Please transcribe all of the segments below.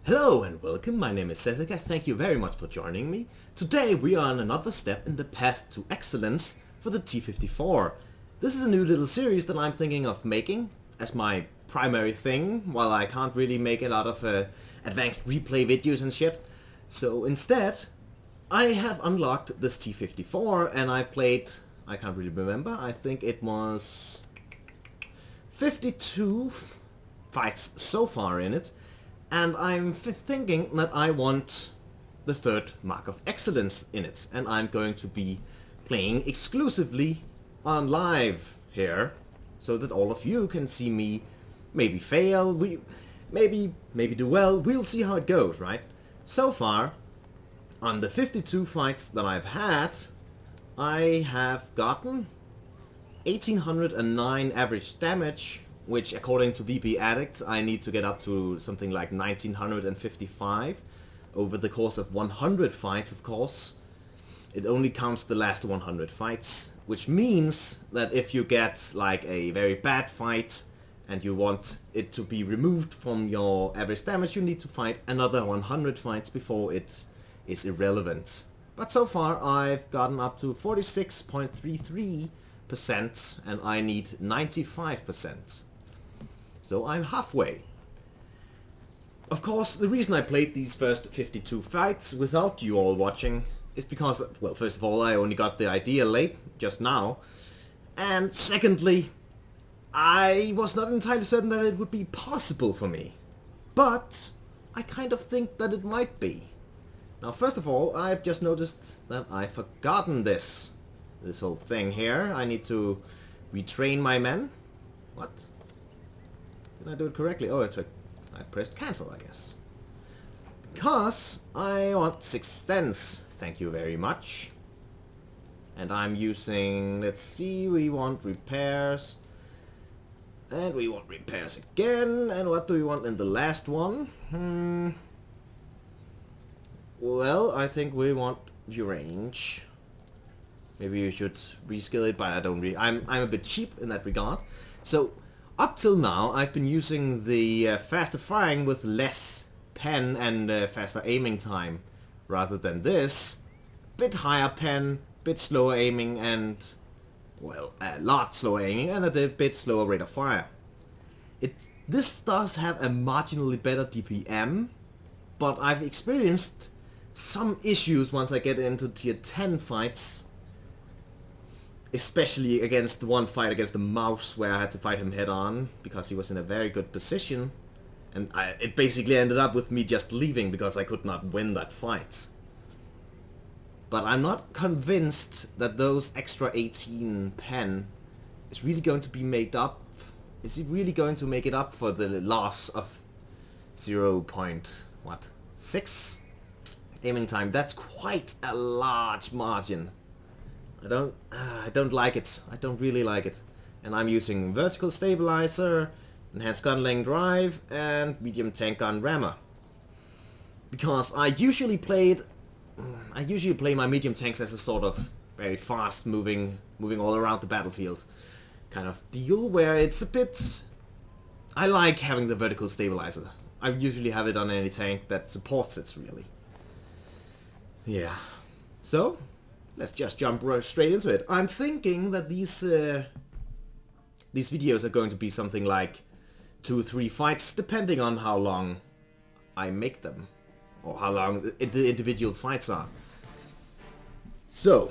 Hello and welcome, my name is Zethika, thank you very much for joining me. Today we are on another step in the path to excellence for the T-54. This is a new little series that I'm thinking of making as my primary thing, while I can't really make a lot of advanced replay videos and shit. So instead, I have unlocked this T-54 and I've played, I can't really remember, I think it was 52 fights so far in it. And I'm thinking that I want the third mark of excellence in it. And I'm going to be playing exclusively on live here, so that all of you can see me maybe fail, maybe do well. We'll see how it goes, right? So far, on the 52 fights that I've had, I have gotten 1809 average damage, which according to VP Addict I need to get up to something like 1955 over the course of 100 fights, of course. It only counts the last 100 fights, which means that if you get like a very bad fight and you want it to be removed from your average damage, you need to fight another 100 fights before it is irrelevant. But so far I've gotten up to 46.33% and I need 95%. So I'm halfway. Of course, the reason I played these first 52 fights without you all watching is because, well, first of all, I only got the idea late, just now. And secondly, I was not entirely certain that it would be possible for me. But I kind of think that it might be. Now, first of all, I've just noticed that I've forgotten this whole thing here. I need to retrain my men. What? Did I do it correctly? Oh, I pressed cancel, I guess. Because I want 6 stents. Thank you very much. And I'm using, let's see, we want repairs. And we want repairs again. And what do we want in the last one? Well, I think we want range. Maybe you should reskill it, but I don't really. I'm a bit cheap in that regard. So up till now, I've been using the faster firing with less pen and faster aiming time, rather than this. Bit higher pen, bit slower aiming, and, well, a lot slower aiming, and a bit slower rate of fire. This does have a marginally better DPM, but I've experienced some issues once I get into tier 10 fights. Especially against the one fight against the mouse where I had to fight him head on because he was in a very good position, and it basically ended up with me just leaving because I could not win that fight. But I'm not convinced that those extra 18 pen is really going to be made up. Is it really going to make it up for the loss of 0.6 aiming time? That's quite a large margin. I don't like it. I don't really like it. And I'm using vertical stabilizer, enhanced gun length drive, and medium tank gun rammer. Because I usually play my medium tanks as a sort of very fast moving all around the battlefield kind of deal, where it's a bit. I like having the vertical stabilizer. I usually have it on any tank that supports it, really. Yeah. So let's just jump straight into it. I'm thinking that these videos are going to be something like 2 or 3 fights, depending on how long I make them, or how long the individual fights are. So,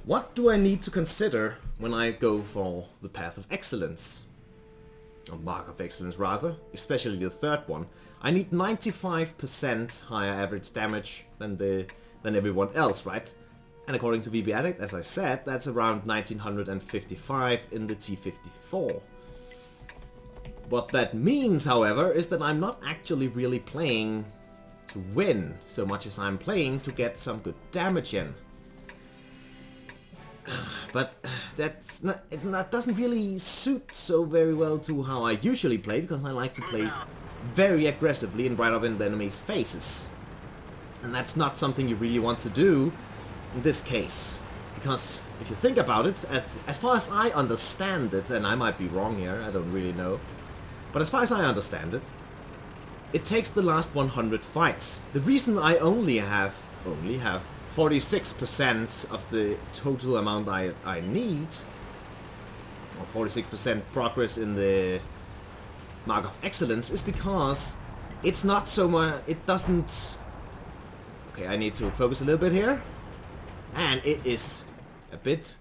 what do I need to consider when I go for the path of excellence? Or mark of excellence, rather, especially the third one. I need 95% higher average damage than everyone else, right? And according to VP Addict, as I said, that's around 1955 in the T-54. What that means, however, is that I'm not actually really playing to win, so much as I'm playing to get some good damage in. But that doesn't really suit so very well to how I usually play, because I like to play very aggressively and right up in the enemy's faces. And that's not something you really want to do in this case, because if you think about it, as far as I understand it, and I might be wrong here, I don't really know, but as far as I understand it, it takes the last 100 fights. The reason I only have 46% of the total amount I need, or 46% progress in the Mark of Excellence, is because it's not so much, it doesn't... Okay, I need to focus a little bit here. And it is a bit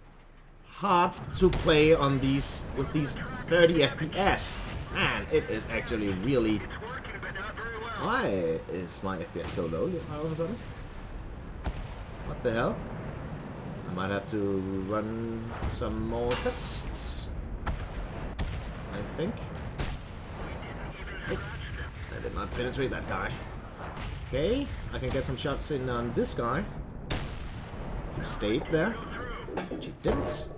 hard to play on these, with these 30 FPS. And it is actually really... Why is my FPS so low all of a sudden? What the hell? I might have to run some more tests, I think. Oh, I did not penetrate that guy. Okay, I can get some shots in on this guy. If he stayed there. Which he didn't.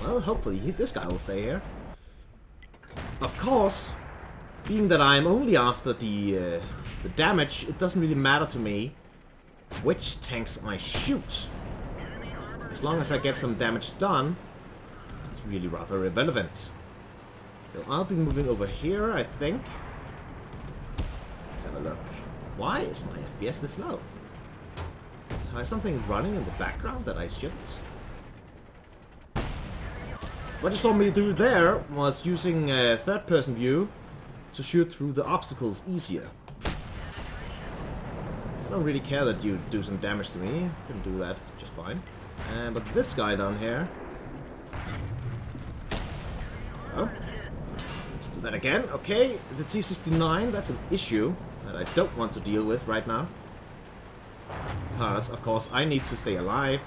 Well, hopefully this guy will stay here. Of course, being that I'm only after the damage, it doesn't really matter to me which tanks I shoot. As long as I get some damage done, it's really rather irrelevant. So I'll be moving over here, I think. Let's have a look. Why is my FPS this low? Is something running in the background that I shouldn't? What you saw me do there was using third-person view to shoot through the obstacles easier. I don't really care that you do some damage to me. I can do that just fine. But this guy down here... Oh. Let's do that again. Okay, the T-69, that's an issue that I don't want to deal with right now. Because, of course, I need to stay alive.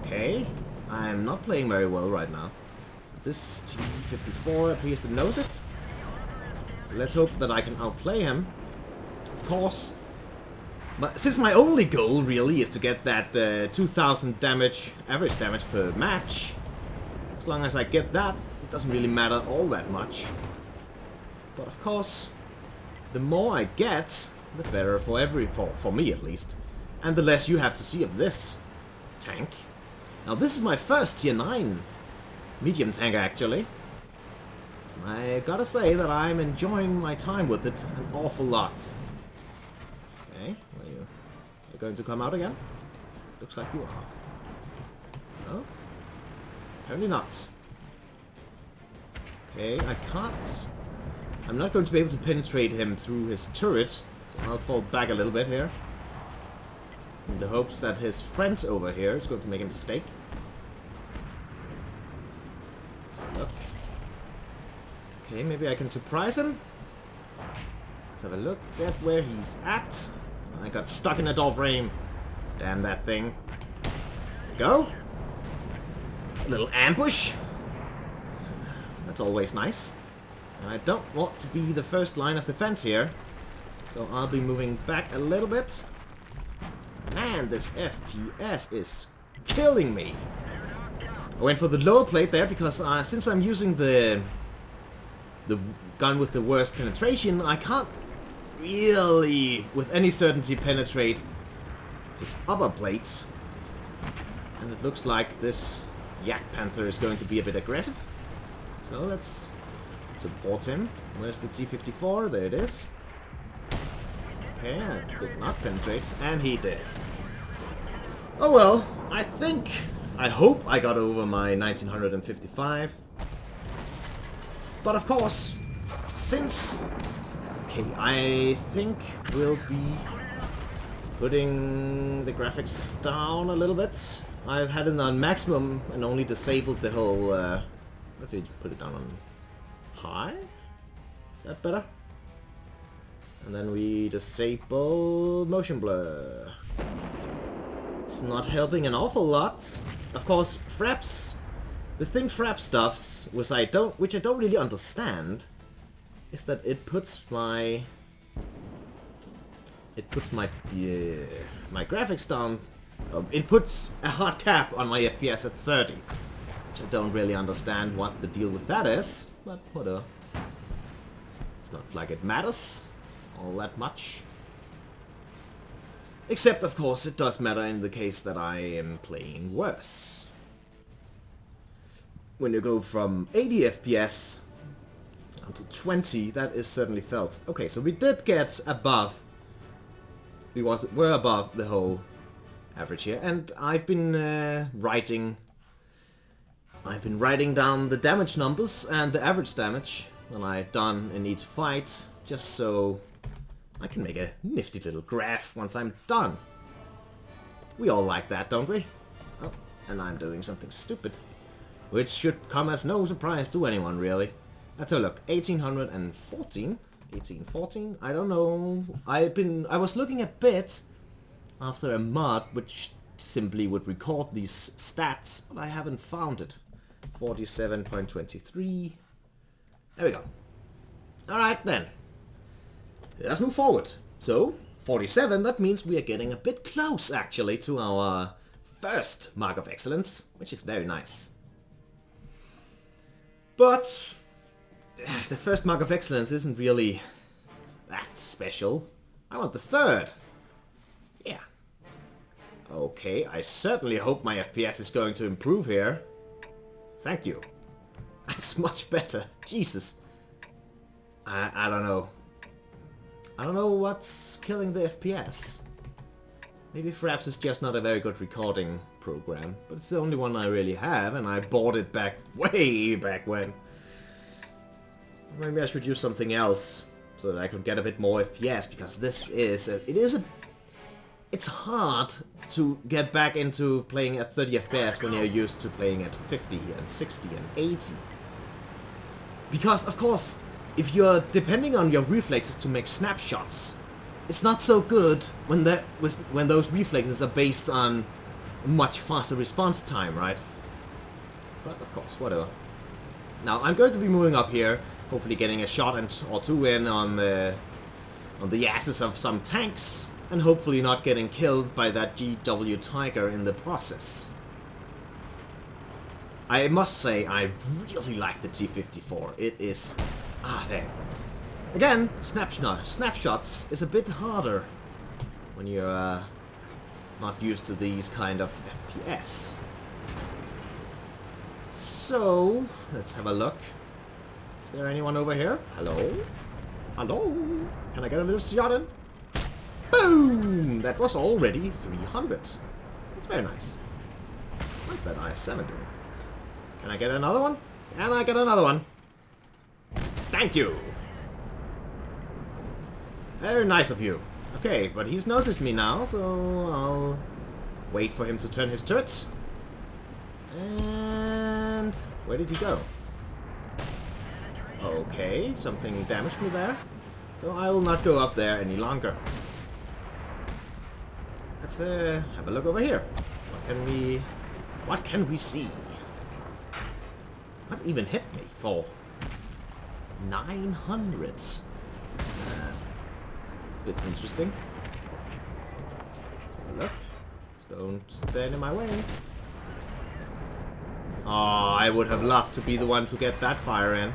Okay, I'm not playing very well right now. This T-54 appears to knows it. So let's hope that I can outplay him. Of course, but since my only goal really is to get that 2000 damage, average damage per match, as long as I get that, it doesn't really matter all that much. But of course, the more I get, the better for me at least. And the less you have to see of this tank. Now this is my first tier 9 medium tank actually. I gotta say that I'm enjoying my time with it an awful lot. Okay, are you going to come out again? Looks like you are. No? Apparently not. Okay, I can't... I'm not going to be able to penetrate him through his turret, so I'll fall back a little bit here. In the hopes that his friends over here is going to make a mistake. Let's have a look. Okay, maybe I can surprise him. Let's have a look at where he's at. I got stuck in a door frame. Damn that thing. There we go. A little ambush. That's always nice. I don't want to be the first line of defense here. So I'll be moving back a little bit. Man, this FPS is killing me. I went for the lower plate there because since I'm using the gun with the worst penetration, I can't really, with any certainty, penetrate his upper plates. And it looks like this Yak Panther is going to be a bit aggressive. So let's support him. Where's the T-54? There it is. Okay, I did not penetrate, and he did. Oh well, I hope I got over my 1955. But of course, since... Okay, I think we'll be putting the graphics down a little bit. I've had it on maximum and only disabled the whole... what if we put it down on high? Is that better? And then we disable motion blur. It's not helping an awful lot. Of course, Fraps... The thing Fraps does, which I don't really understand, is that it puts my my graphics down. It puts a hard cap on my FPS at 30, which I don't really understand what the deal with that is. But whatever. It's not like it matters all that much. Except, of course, it does matter in the case that I am playing worse. When you go from 80 FPS, Down to 20, that is certainly felt. Okay, so we did get above. We're above the whole average here, and I've been writing down the damage numbers and the average damage that I've done in each fight, just so I can make a nifty little graph once I'm done. We all like that, don't we? Oh, and I'm doing something stupid, which should come as no surprise to anyone, really. Let's have a look. 1814. 1814? I don't know. I was looking a bit after a mod which simply would record these stats, but I haven't found it. 47.23. There we go. Alright then. Let's move forward. So, 47, that means we are getting a bit close actually to our first Mark of Excellence, which is very nice. But the first Mark of Excellence isn't really that special. I want the third. Yeah. Okay, I certainly hope my FPS is going to improve here. Thank you. That's much better. Jesus. I don't know. I don't know what's killing the FPS. Maybe perhaps it's just not a very good recording program, but it's the only one I really have, and I bought it way back when. Maybe I should use something else so that I can get a bit more FPS, because this is it's hard to get back into playing at 30 FPS when you're used to playing at 50 and 60 and 80. Because of course, if you're depending on your reflexes to make snapshots, it's not so good when those reflexes are based on much faster response time, right? But of course, whatever. Now I'm going to be moving up here, hopefully getting a shot or two in on the asses of some tanks, and hopefully not getting killed by that GW Tiger in the process. I must say, I really like the T-54. It is... damn. Again, snapshots is a bit harder when you're not used to these kind of FPS. So, let's have a look. Is there anyone over here? Hello? Hello? Can I get a little shot in? Boom! That was already 300. That's very nice. What's that IS-7 doing? Can I get another one? Can I get another one? Thank you! Very nice of you. Okay, but he's noticed me now, so I'll wait for him to turn his turrets. And where did he go? Okay, something damaged me there. So I will not go up there any longer. Let's have a look over here. What can we see? What even hit me for 900s? Bit interesting. Let's have a look. Just don't stand in my way. Oh, I would have loved to be the one to get that fire in.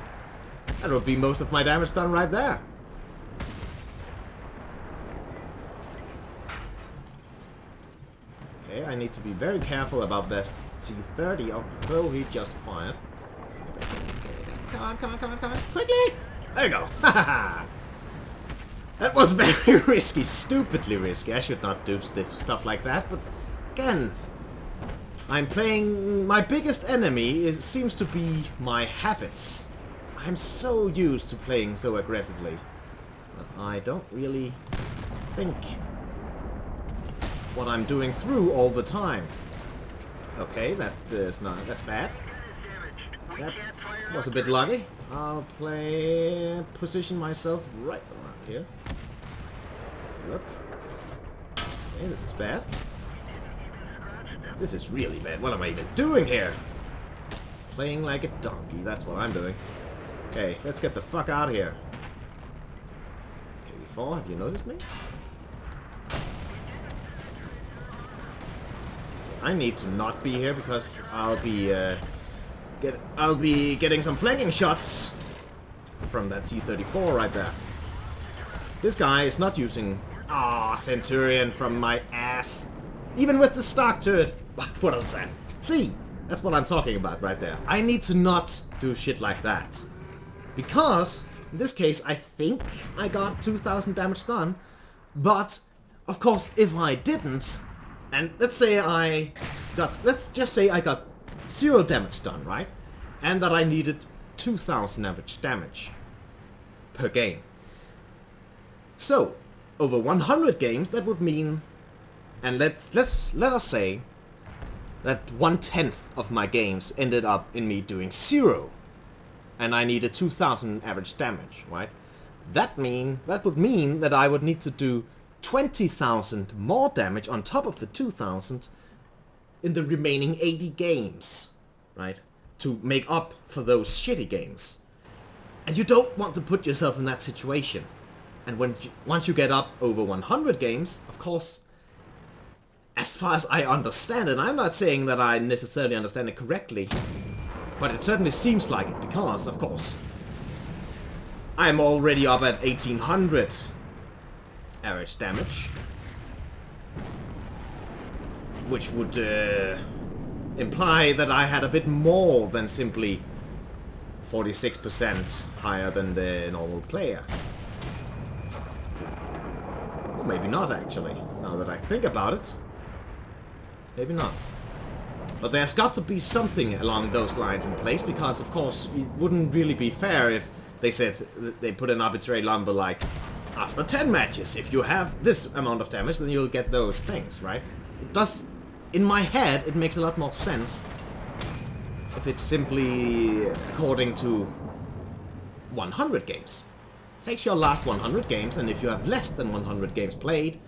That would be most of my damage done right there. Okay, I need to be very careful about this T-30, although he just fired. Come on, come on, come on, come on. Quickly! There you go. That was very risky, stupidly risky. I should not do stuff like that, but again, I'm playing... My biggest enemy seems to be my habits. I'm so used to playing so aggressively that I don't really think what I'm doing through all the time. Okay, that's bad. That was a bit lucky. I'll position myself right around here. Let's look. Okay, this is bad. This is really bad. What am I even doing here? Playing like a donkey, that's what I'm doing. Okay, let's get the fuck out of here. K-54, have you noticed me? I need to not be here because I'll be getting some flanking shots from that T-34 right there. This guy is not using Centurion from my ass. Even with the stock turret. What is that? See, that's what I'm talking about right there. I need to not do shit like that. Because, in this case, I think I got 2000 damage done. But, of course, if I didn't, and let's just say I got 0 damage done, right? And that I needed 2000 average damage per game. So, over 100 games, that would mean, and let us say that 1/10 of my games ended up in me doing 0, and I needed 2000 average damage, right? That would mean that I would need to do 20,000 more damage on top of the 2000 in the remaining 80 games, right? To make up for those shitty games. And you don't want to put yourself in that situation. And once you get up over 100 games, of course, as far as I understand it, I'm not saying that I necessarily understand it correctly, but it certainly seems like it, because, of course, I'm already up at 1800 average damage, which would imply that I had a bit more than simply 46% higher than the normal player. Or maybe not, actually, now that I think about it. Maybe not. But there's got to be something along those lines in place, because, of course, it wouldn't really be fair if they said they put an arbitrary number like, after 10 matches, if you have this amount of damage, then you'll get those things, right? It does, in my head, it makes a lot more sense if it's simply according to 100 games. Takes your last 100 games, and if you have less than 100 games played,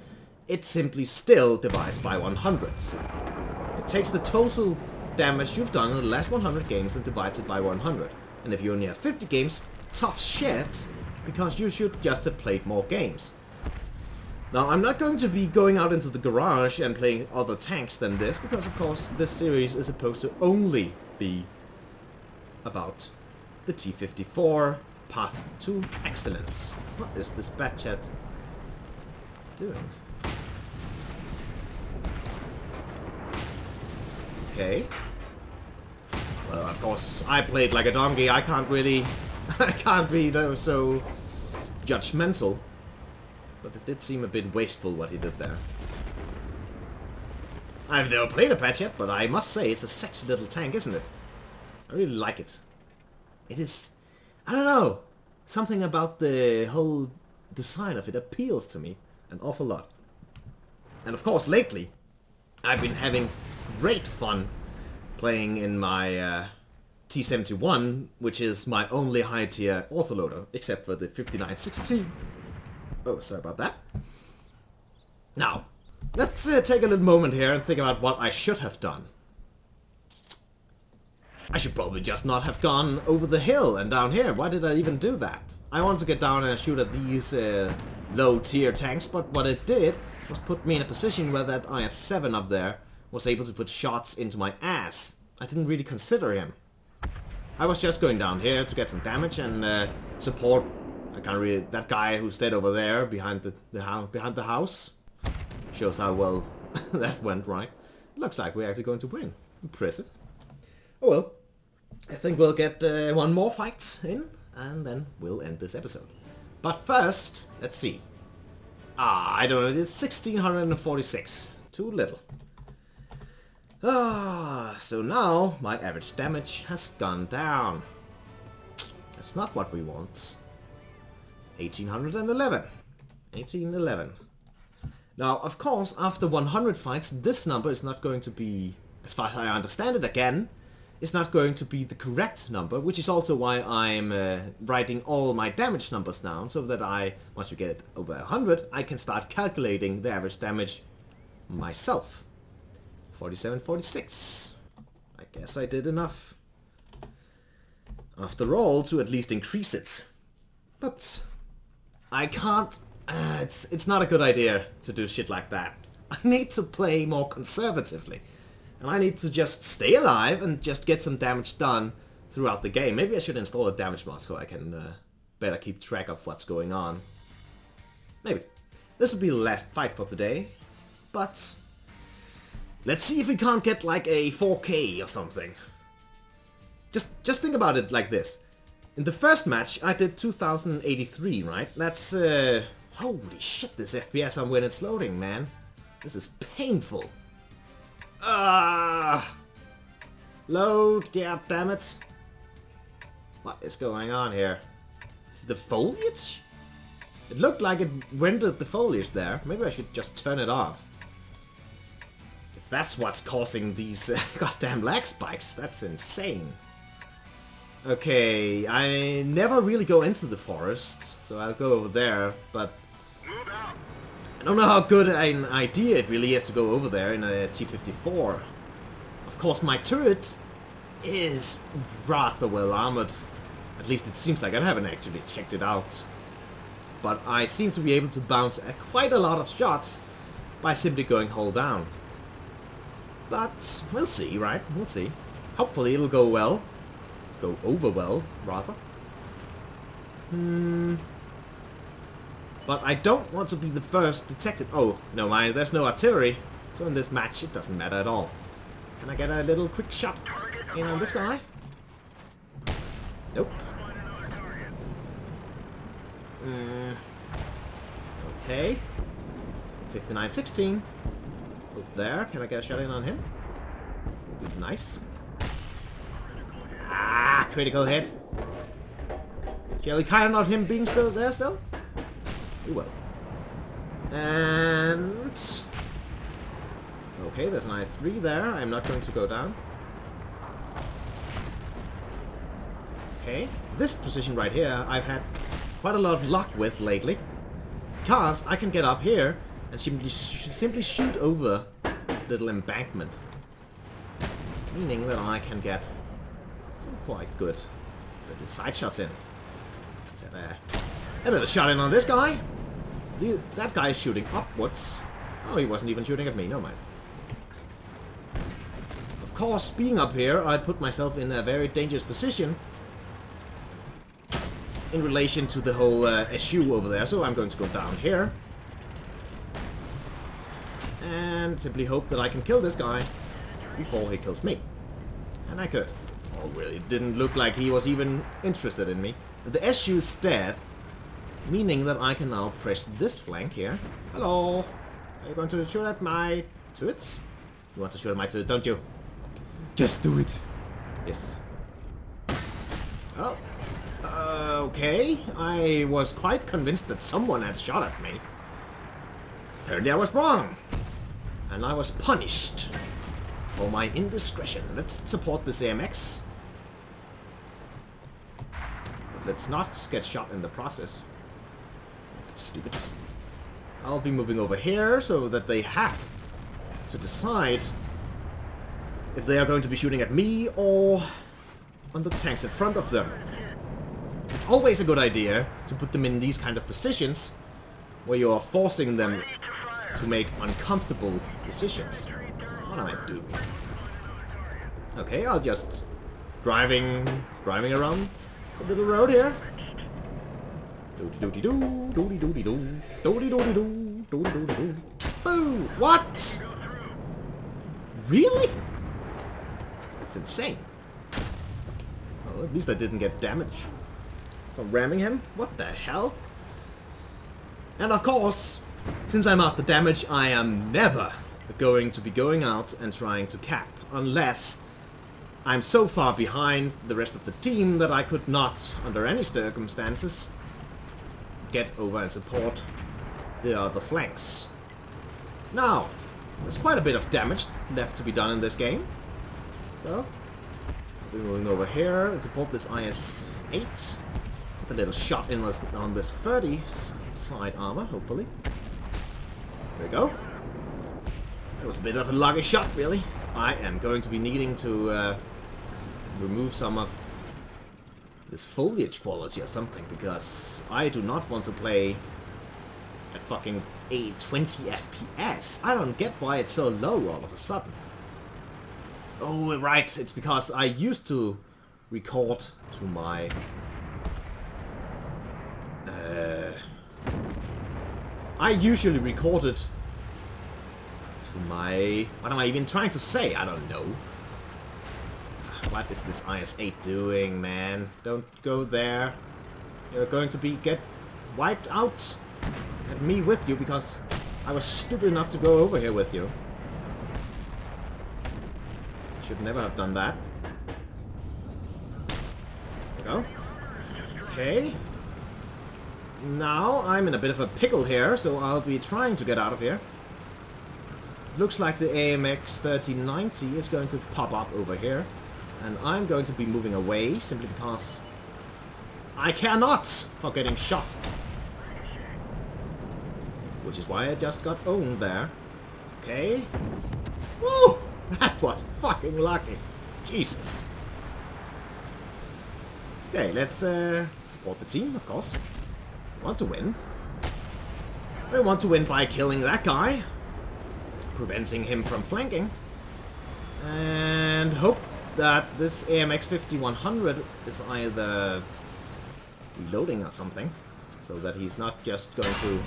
it simply still divides by 100. It takes the total damage you've done in the last 100 games and divides it by 100. And if you only have 50 games, tough shit, because you should just have played more games. Now, I'm not going to be going out into the garage and playing other tanks than this, because of course this series is supposed to only be about the T-54 Path to Excellence. What is this bad chat doing? Okay. Well, of course, I played like a donkey. I can't really... I can't be, though, so judgmental. But it did seem a bit wasteful what he did there. I've never played a patch yet, but I must say it's a sexy little tank, isn't it? I really like it. It is... I don't know. Something about the whole design of it appeals to me an awful lot. And of course, lately, I've been having great fun playing in my T-71, which is my only high-tier autoloader, except for the 5960. Oh, sorry about that. Now, let's take a little moment here and think about what I should have done. I should probably just not have gone over the hill and down here. Why did I even do that? I want to get down and shoot at these low-tier tanks, but what it did was put me in a position where that IS-7 up there was able to put shots into my ass. I didn't really consider him. I was just going down here to get some damage and support. I can't really. That guy who stayed over there behind the house shows how well that went, right? Looks like we're actually going to win. Impressive. Oh well. I think we'll get one more fight in, and then we'll end this episode. But first, let's see. I don't know. It's 1646. Too little. So now my average damage has gone down. That's not what we want. 1811. 1811. Now, of course, after 100 fights, this number is not going to be, as far as I understand it again, is not going to be the correct number, which is also why I'm writing all my damage numbers down, so that once we get over 100, I can start calculating the average damage myself. 4746. I guess I did enough, after all, to at least increase it. But I can't... it's not a good idea to do shit like that. I need to play more conservatively. And I need to just stay alive and just get some damage done throughout the game. Maybe I should install a damage mod so I can better keep track of what's going on. Maybe. This will be the last fight for today. But let's see if we can't get like a 4K or something. Just think about it like this. In the first match, I did 2083, right? That's, holy shit, this FPS on when it's loading, man. This is painful. Load, god damn it. What is going on here? Is it the foliage? It looked like it rendered the foliage there. Maybe I should just turn it off. If that's what's causing these goddamn lag spikes, that's insane. Okay, I never really go into the forest, so I'll go over there, but I don't know how good an idea it really is to go over there in a T-54. Of course, my turret is rather well armored. At least it seems like. I haven't actually checked it out. But I seem to be able to bounce quite a lot of shots by simply going hull down. But we'll see, right? We'll see. Hopefully it'll go well. Go over well, rather. But I don't want to be the first detected. Oh, no mind, there's no artillery. So in this match it doesn't matter at all. Can I get a little quick shot in on this guy? Nope. Okay. 59-16. Over there. Can I get a shot in on him? Would be nice. Ah, critical hit. Shall we count on him being still there still? We will. And... okay, there's an I-3 there. I'm not going to go down. Okay. This position right here, I've had quite a lot of luck with lately. Because I can get up here and simply shoot over this little embankment. Meaning that I can get some quite good little side shots in. So there. A little shot in on this guy. That guy is shooting upwards. Oh, he wasn't even shooting at me. No mind. Of course, being up here, I put myself in a very dangerous position in relation to the whole issue over there. So I'm going to go down here and simply hope that I can kill this guy before he kills me. And I could. Oh, really? It didn't look like he was even interested in me. The SU is dead, meaning that I can now press this flank here. Hello! Are you going to shoot at my turrets? You want to shoot at my turret, don't you? Just do it! Yes. Oh. Okay. I was quite convinced that someone had shot at me. Apparently I was wrong. And I was punished for my indiscretion. Let's support this AMX. But let's not get shot in the process. Stupid. I'll be moving over here so that they have to decide if they are going to be shooting at me or on the tanks in front of them. It's always a good idea to put them in these kind of positions where you are forcing them to make uncomfortable decisions. What am I doing? Okay, I'll just driving around the little road here. Doody-doody-doo, doody-doody-doo, doody-doody-doo, doody-doody-doo. Boo! What? Really? That's insane. Well, at least I didn't get damage from ramming him. What the hell? And of course, since I'm after damage, I am never going to be going out and trying to cap, unless I'm so far behind the rest of the team that I could not, under any circumstances, get over and support the other flanks. Now, there's quite a bit of damage left to be done in this game. So, I'll be moving over here and support this IS-8 with a little shot in on this 30's side armor, hopefully. There we go. That was a bit of a lucky shot, really. I am going to be needing to remove some of this foliage quality or something, because I do not want to play at fucking 20 FPS. I don't get why it's so low all of a sudden. Oh, right, it's because I used to record to my... I usually recorded to my... What am I even trying to say? I don't know. What is this IS-8 doing, man? Don't go there. You're going to get wiped out. And me with you, because I was stupid enough to go over here with you. Should never have done that. There we go. Okay. Now I'm in a bit of a pickle here, so I'll be trying to get out of here. Looks like the AMX 1390 is going to pop up over here. And I'm going to be moving away, simply because I care not for getting shot. Which is why I just got owned there. Okay. Woo! That was fucking lucky. Jesus. Okay, let's support the team, of course. We want to win. We want to win by killing that guy. Preventing him from flanking. And hope that this AMX 5100 is either reloading or something. So that he's not just going to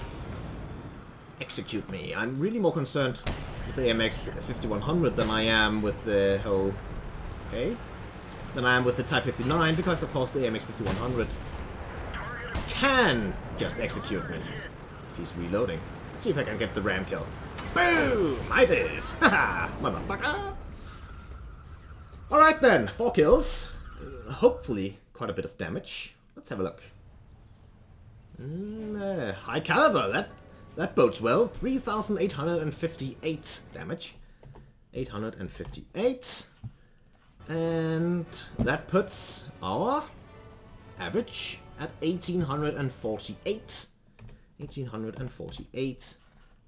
execute me. I'm really more concerned with the AMX 5100 than I am with the whole... Okay. Than I am with the Type 59, because of course the AMX 5100 can just execute me if he's reloading. Let's see if I can get the ram kill. Boom! I did! Haha! Motherfucker! Alright then, 4 kills. Hopefully quite a bit of damage. Let's have a look. High caliber, that bodes well. 3,858 damage. 858. And that puts our average at 1,848. 1,848.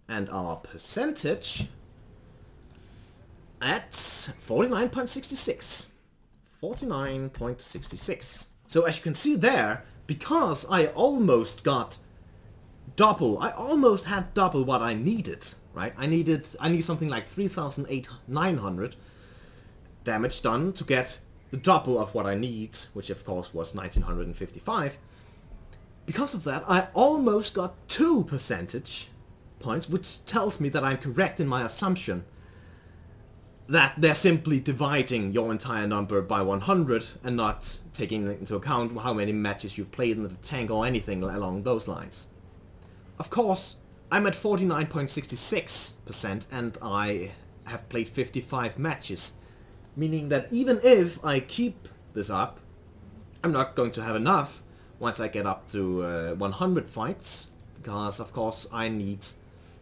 And our percentage at 49.66. 49.66. So as you can see there, because I almost got double, I almost had double what I needed, right? I need something like 3,900 damage done to get the double of what I need, which of course was 1,955. Because of that, I almost got 2 percentage points, which tells me that I'm correct in my assumption that they're simply dividing your entire number by 100 and not taking into account how many matches you've played in the tank or anything along those lines. Of course, I'm at 49.66% and I have played 55 matches, meaning that even if I keep this up, I'm not going to have enough once I get up to 100 fights, because of course I need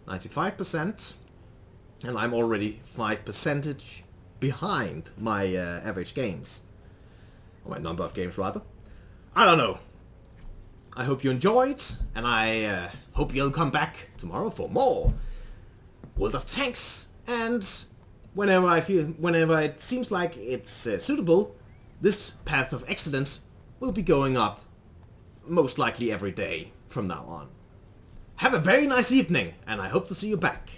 95%, and I'm already 5% behind my average games. Or my number of games, rather. I don't know. I hope you enjoyed, and I hope you'll come back tomorrow for more World of Tanks. And whenever it seems like it's suitable, this path of excellence will be going up most likely every day from now on. Have a very nice evening, and I hope to see you back.